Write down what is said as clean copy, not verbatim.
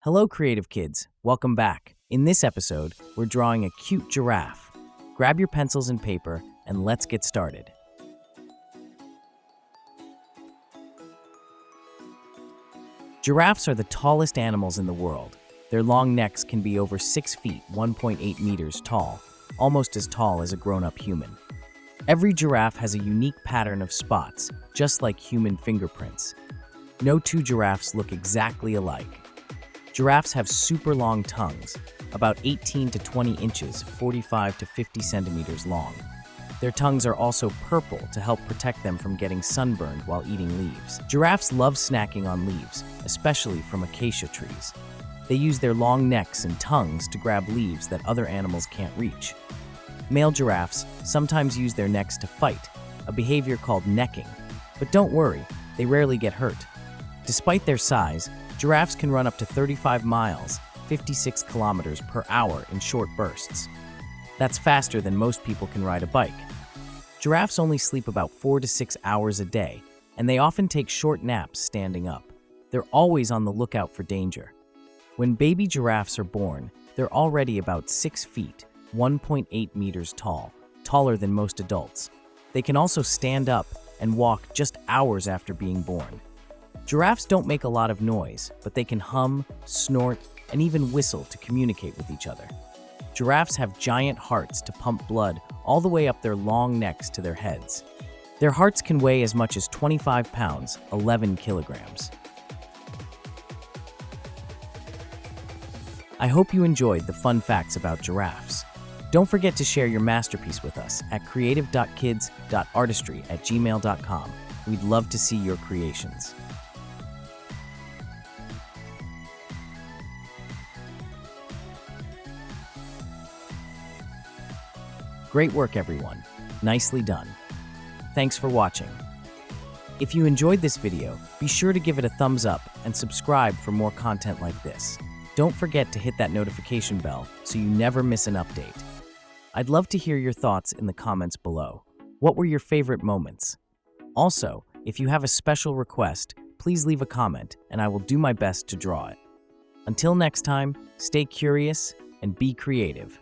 Hello, creative kids. Welcome back. In this episode, we're drawing a cute giraffe. Grab your pencils and paper, and let's get started. Giraffes are the tallest animals in the world. Their long necks can be over 6 feet, 1.8 meters tall, almost as tall as a grown-up human. Every giraffe has a unique pattern of spots, just like human fingerprints. No two giraffes look exactly alike. Giraffes have super long tongues, about 18 to 20 inches, 45 to 50 centimeters long. Their tongues are also purple to help protect them from getting sunburned while eating leaves. Giraffes love snacking on leaves, especially from acacia trees. They use their long necks and tongues to grab leaves that other animals can't reach. Male giraffes sometimes use their necks to fight, a behavior called necking. But don't worry, they rarely get hurt. Despite their size, giraffes can run up to 35 miles, 56 kilometers per hour in short bursts. That's faster than most people can ride a bike. Giraffes only sleep about 4 to 6 hours a day, and they often take short naps standing up. They're always on the lookout for danger. When baby giraffes are born, they're already about 6 feet, 1.8 meters tall, taller than most adults. They can also stand up and walk just hours after being born. Giraffes don't make a lot of noise, but they can hum, snort, and even whistle to communicate with each other. Giraffes have giant hearts to pump blood all the way up their long necks to their heads. Their hearts can weigh as much as 25 pounds, 11 kilograms. I hope you enjoyed the fun facts about giraffes. Don't forget to share your masterpiece with us at creative.kids.artistry@gmail.com. We'd love to see your creations. Great work, everyone. Nicely done. Thanks for watching. If you enjoyed this video, be sure to give it a thumbs up and subscribe for more content like this. Don't forget to hit that notification bell so you never miss an update. I'd love to hear your thoughts in the comments below. What were your favorite moments? Also, if you have a special request, please leave a comment and I will do my best to draw it. Until next time, stay curious and be creative.